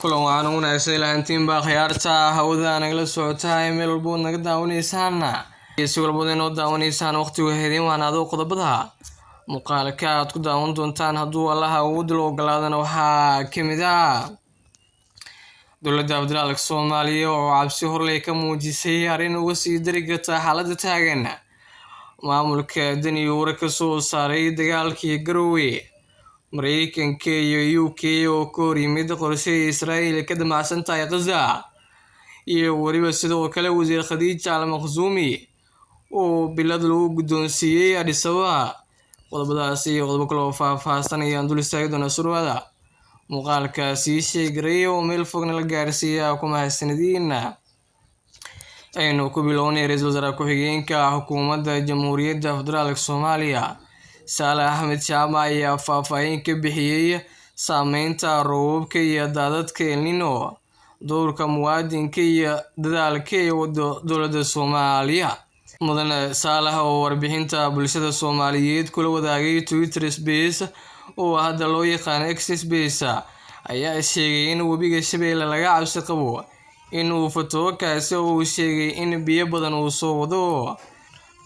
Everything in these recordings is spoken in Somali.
kulan waxaan u wanaagsan lahaantiin baa khiyaarta hawada nagala socotaa meel walba naga daawanaysaan si walba inoo daawanaysaan waqtigu heedin waan adoo qodobada muuqaalka aad ku daawan doontaan hadduu allaha ugu dil ogolaadana waxaa kamid dowladda federaalka Soomaaliya oo cabsi horley ka muujisay arrin uga sii dari karta xaaladda taagan maamulka daniyo ka soo saaray dagaalkii Garowe Mareykanka iyo UK oo ka hor yimid qorshe Israa'iil ka damacsan tahay Gaza iyo wariba sidoo kale wasiir Khadija Al-Makhzumi oo bilad lagu guddoonsiiyay Addis Ababa qodobadaas iyo qodobo kale oo faahfaahsan ayaan dul istaagi doonaa surwada muuqaalka sii sheegay oo meel fogna la gaarsiiyaa ku mahadsanidin aynu ku bilownay ra'iisul wasaare ku-xigeenka xukuumadda Jamhuuriyadda Federaalka Soomaaliya Saale Axmed Jaamac ayaa faahfaahin ka bixiyay saameynta roobabka iyo daadadka El Niño doorka muwaadinka iyo dadaalka ee dowladda Soomaaliya mudane Saale oo warbixinta bulshada Soomaaliyeed kula wadaagay Twitter Space oo hadda loo yaqaan X Space ayaa sheegay in webiga Shabeelle laga cabsi qabo in uu fato kaasi oo uu sheegay in biyo badan uu soo wado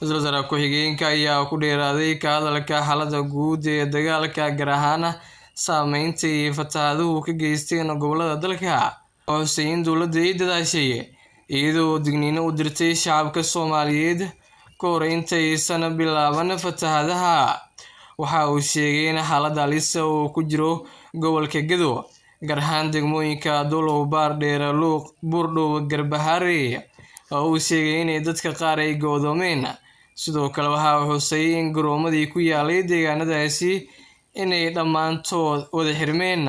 ra'iisul wasaare ku-xigeenka ayaa ku dheeraaday ka hadalka xaaladda guud ee dagaalka gaar ahaan saameynta iyo fatahaaduhu ka geysteen gobollada dalka Hussein dowladda ay dadaashay iyadoo digniino u dirtay shacabka Soomaaliyeed ka hor intaysan bilaaban fatahaadaha waxa uu sheegay in xaaladda halis oo ku jiro gobolka Gedo gaar ahaan degmooyinka Dolow Baardheer Luuq Buurdhow Garbaharey oo uu sheegay in dadka qaar ay go'doomeen sidoo kale waxa uu xusay in garoomadii ku yaalay deegaanadaasi inay dhammaantood wada xirmeen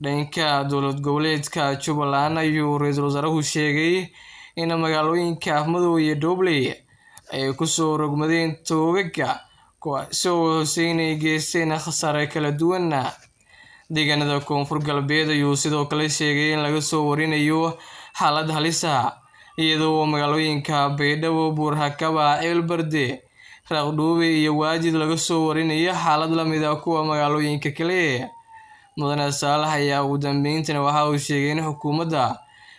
dhanka dowlad goboleedka Jubbaland ayuu ra'iisul wasaaruhu sheegay in magaalooyinka Afmadow iyo Doobley ay ku soo rogmadeen toogaga kuwaasoo Hussein ay geysteen khasaare kala duwan deegaanada koonfur galbeed ayuu sidoo kale sheegay in laga soo warinayo xaalad halis iyadoo magaalooyinka Baydhabo Buur-Hakaba Ceelbarde Raaqdhoobe iyo Waajid laga soo warinayo xaalad la mid ah kuwa magaalooyinka kale mudane Saale ayaa ugu dambeyntii waxa uu sheegay in xukuumadda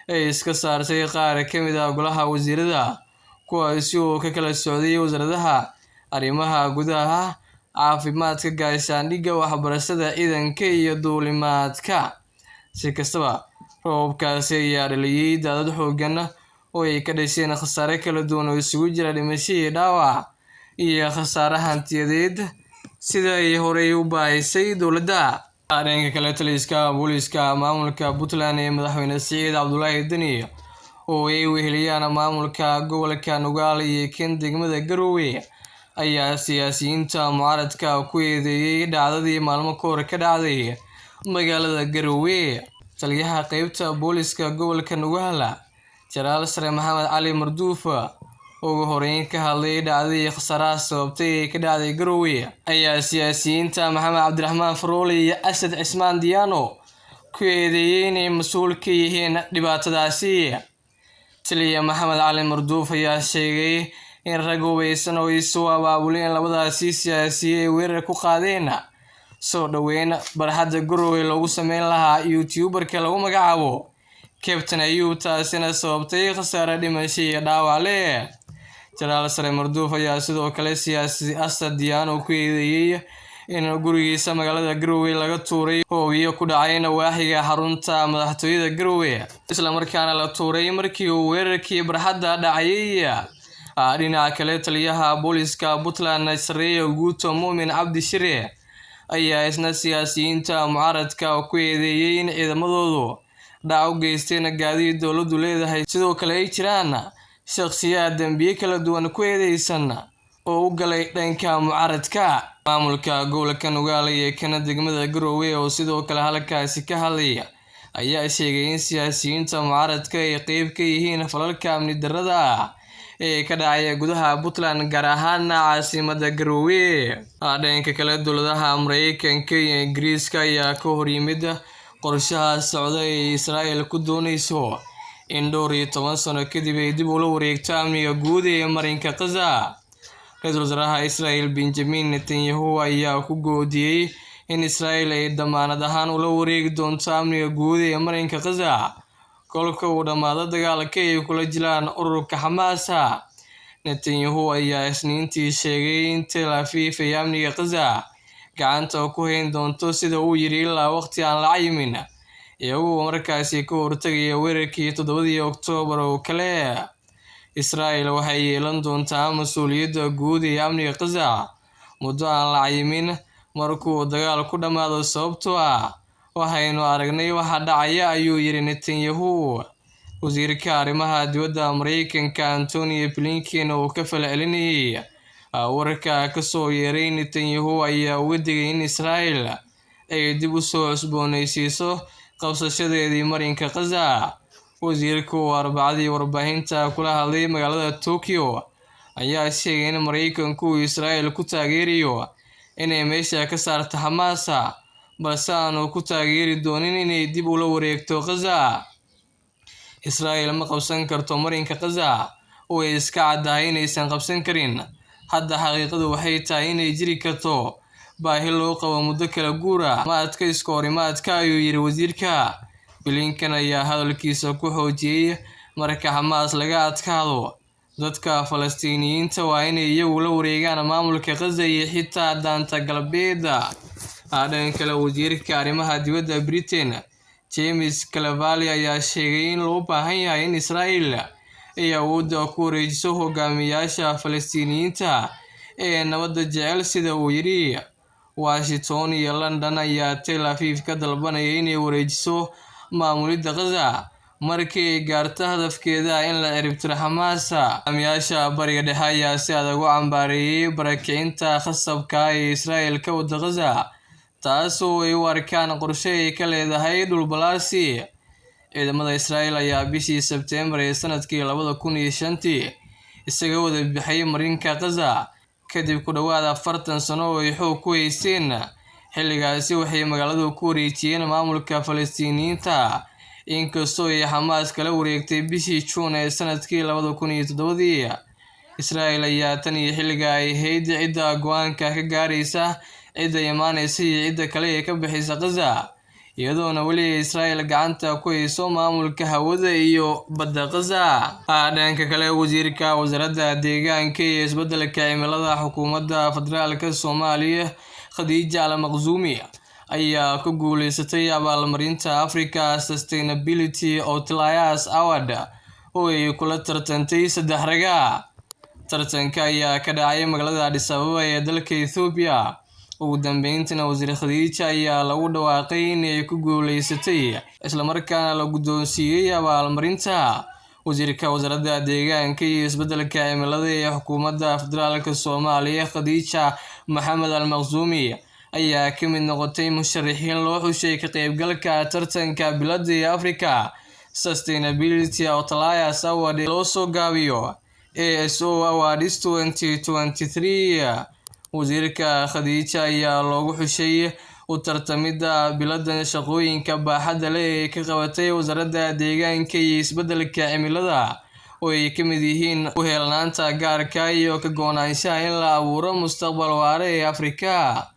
ay iska saartay qaar ka mid ah golaha wasiirada kuwaasi oo ka kala socday wasaaradaha arrimaha gudaha caafimaadka gaashaandhigga waxbarashada ciidanka iyo duulimaadka si kastaba roobkaasi ayaa dhaliyay daadad xooggan oo ay ka dhasheen khasaare kala duwan oo isugu jira dhimasho iyo dhaawac iyo khasaare hantiyadeed sida ay horey u baahisay dowladda dhanka kale taliska booliska maamulka Puntland ee madaxweyne Siciid Cabdullaahi Dani oo ay weheliyaan maamulka gobolka Nugaal iyo kan degmada Garowe ayaa siyaasiyiinta mucaaradka ku eedeeyay dhacdadii maalmo ka hor ka dhacday magaalada Garowe taliyaha qaybta booliska gobolka Nugaal Jaraal Sare Maxamed Cali Marduuf oo horeyn ka hadlay dhacdadii khasaaraha sababtay ee ka dhacday Garowe ayaa siyaasiyiinta Maxamed Cabdiraxmaan Faroole iyo Asad Cismaan Diyaano ku eedeeyay inay mas'uul ka yihiin dhibaatadaasi taliya Maxamed Cali Marduuf ayaa sheegay in rag hubeysan oo isu abaabuleen labadaasi siyaasi ay weerar ku qaadeen soo dhaweyn barxadda Garowe lagu sameyn lahaa YouTuberka lagu magacaabo Captain Ayub taasina sababtay khasaare dhimasho iyo dhaawac leh Jaraal Sare Marduuf ayaa sidoo kale siyaasi Asad Diyaano ku eedeeyay in gurigiisa magaalada Garowe laga tuuray hooyo ku dhacay waaxiga xarunta madaxtooyada Garowe isla markaana la tuuray markii uu weerarkii barxadda dhacay dhinaca kale taliyaha booliska Puntland Sareeyo Guuto Muumin Cabdi Shire ayaa isna siyaasiyiinta mucaaradka ku eedeeyay in ciidamadoodu dhac u geysteen gaadiid dowladdu leedahay sidoo kale ay jiraan shakhsiyaad dambiye kala duwan ku eedeysan oo u galay dhanka mucaaradka maamulka gobolka Nugaal iyo kan degmada Garowe oo sidoo kale halkaasi ka hadlay ayaa sheegay in siyaasiyiinta mucaaradka ay qayb ka yihiin falalka amni darrada ee ka dhacay gudaha Puntland gaar ahaan caasimadda Garowe dhanka kale dowladaha Mareykanka iyo Ingiriiska ayaa ka hor yimid qorshaha socda ee Israa'iil ku doonayso in dhowr iyo 10 sano kadib ay dib ula wareegto amniga guud ee marinka Gaza ra'iisul wasaaraha Israa'iil Benjamin Netanyahu ayaa ku goodiyay in Israel ay damaanad ahaan ula wareegi doonto amniga guud ee marinka Gaza kolka uu dhamaado dagaalka ay kula jiraan ururka Hamas. Netanyahu ayaa Isniintii sheegay in Tel Aviv ay amniga Gaza gacanta ku hayn doonto sida uu yiri ilaa waqti aan la cayimin, iyagoo markaasi ka hortagaya weerarkii 7 Oktoobar oo kale. Israel waxay yeelan doontaa mas'uuliyadda guud ee amniga Gaza muddo aan la cayimin markuu dagaal ku dhamaado, sababtoo ah waxaynu aragnay waxa dhacaya, ayuu yiri Netanyahu. Wasiirka arrimaha dibadda Mareykanka Antony Blinken oo ka falcelinayay wararka ka soo yeeray Netanyahu ayaa uga digay in Israel ay dib u soo cusboonaysiiso qabsashadeedii marinka Gaza. Wasiirku Arbacadii warbaahinta kula hadlay magaalada Tokyo ayaa sheegay in Mareykanku Israel ku taageerayo inay meesha ka saarto Hamas, balse aanu ku taageeri doonin inay dib ula wareegto Gaza. Israel ma qabsan karto marinka Gaza oo ay iska caddahay inaysan qabsan karin. Hadda xaqiiqadu waxay tahay inay jiri karto baahi loo qabo muddo kala guura maadka iska horimaadka, ayuu yiri wasiirka. Blinken ayaa hadalkiisa ku xoojiyay marka Hamas laga adkaado, dadka Falastiiniyiinta waa inay iyagu la wareegaan maamulka Gaza iyo xitaa daanta galbeed. Dhanka kale, wasiirka arrimaha dibadda Britain James Cleverly ayaa sheegay in loo baahan yahay in Israel ay awoodda ku wareejiso hogaamiyayaasha Falastiiniyiinta ee nabadda jecel, sida uu yiri. Washington iyo London ayaa Tel Aviv ka dalbanaya inay wareejiso maamulidda Gaza markii ay gaarto hadafkeeda in la ciribtiro Hamas. Hogaamiyayaasha Bariga Dhexe ayaa si adag u cambaareeyay barakicinta khasabka ee Israel ka wada Gaza, taasoo ay u arkaan qorshe ay ka leedahay dhul balaarsi. Ciidamada Israel ayaa bishii Sebteembar ee sanadkii 2005 isaga wada bixiyay marinka Gaza kadib ku dhawaad 40 sano oo ay xoog ku haysteen. Xilligaasi waxay magaaladu ku wareejiyeen maamulka Falastiiniyiinta, inkastoo ay Hamas kala wareegtay bishii Juun ee sanadkii 2007. Israel ayaa tan iyo xilliga ay ahayd cidda go'aanka ka gaaraysa cidda imaanaysa iyo cidda kale ee ka bixisa Gaza, iyadoona weli Israel gacanta ku hayso maamulka hawada iyo badda Gaza. Dhanka kale, wasiirka wasaaradda deegaanka iyo isbeddelka cimilada xukuumadda federaalka Soomaaliya Khadija Al-Maqzuumi ayaa ku guuleysatay abaalmarinta Africa Sustainability Outliers Award oo ay kula tartantay 3 rag. Tartanka ayaa ka dhacay magaalada Addis Ababa ee dalka Ethiopia. Ugu dambeyntiina wasiir Khadija ayaa lagu dhawaaqay inay ku guuleysatay isla markaana la guddoonsiiyay abaalmarinta. Wasiirka wasaaradda deegaanka iyo isbeddelka cimilada ee xukuumadda federaalka Soomaaliya Khadija Maxamed Al-Maqzuumi ayaa ka mid noqotay musharaxiin loo xushay ka qaybgalka tartanka biladda ee Africa Sustainability Outliers Award loo soo gaabiyo ASO Awards 2023. Wasiirka Khadija ayaa loogu xushay u tartamidda biladda shaqooyinka baaxadda leh ee ka qabatay wasaaradda deegaanka iyo isbeddelka cimilada, oo ay ka mid yihiin u heelanaanta gaarka iyo ka go'naanshaha in la abuuro mustaqbal waara ee Afrika,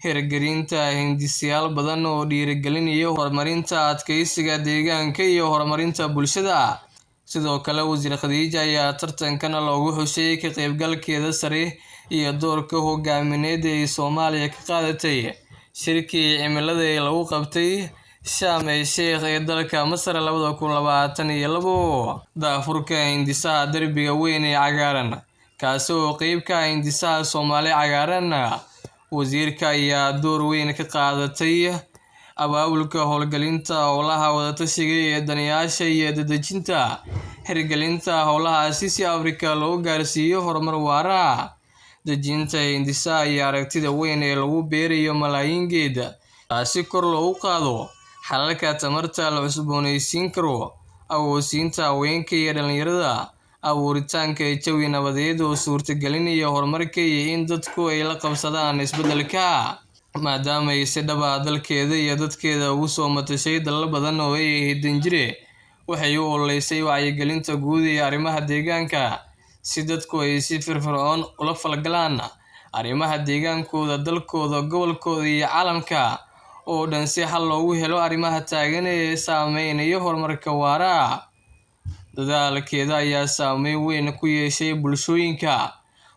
hirgelinta hindiseyaal badan oo dhiirigelinaya horumarinta adkeysiga deegaanka iyo horumarinta bulshada. Sidoo kale, wasiir Khadija ayaa tartankana loogu xushay ka qaybgalkeeda sare iyo doorka hogaamineed ee Soomaaliya ka qaadatay shirkii cimilada ee lagu qabtay Sharm el-Sheikh ee dalka Masar 2022. Daafurka hindisaha derbiga weyn ee cagaaran, kaasi oo qayb ka ah hindisaha Soomaali cagaaran. Wasiirka ayaa door weyn ka qaadatay abaabulka howlgelinta howlaha wadatashiga ee daneeyayaasha iyo dadejinta hirgelinta howlahaasi si Afrika loo gaarsiiyo horumar waara. Dejinta hindisaha iyo aragtida weyn ee lagu beerayo malaayiin geed, taasi kor loogu qaado xalalka tamarta la cusboonaysiin karo, awoodsiinta haweenka iyo dhalinyarada, abuuritaanka jawi nabadeed oo suurtagelinaya horumarka iyo in dadku ay la qabsadaan isbeddelka. Maadaama ay si dhab ah dalkeeda iyo dadkeeda ugu soo matashay dalal badan oo ay hidan jire, waxay u ololeysay wacyigelinta guud ee arrimaha deegaanka si dadku ay si firfircoon ula falgalaan arrimaha deegaankooda, dalkooda, gobolkooda iyo caalamka oo dhan si xal loogu helo arrimaha taagan ee saameynaya horumarka waara. Dadaalkeeda ayaa saameyn weyn ku yeeshay bulshooyinka,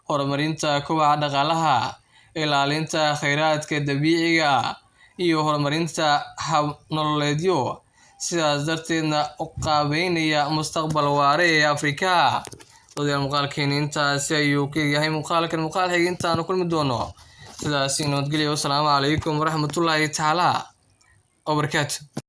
horumarinta kobaca dhaqaalaha, ilaalinta kheyraadka dabiiciga iyo horumarinta hab nololeedyo, sidaas darteedna u qaabeynaya mustaqbal waara ee Afrika. Muuqaalkeena intaasi ayuu ka yahay. Muuqaalkan muuqaal xigta intaanu kulmi doono. Sidaas nabadgelyo. Assalaamu calaykum waraxmatullaahi tacaala wabarakaatuh.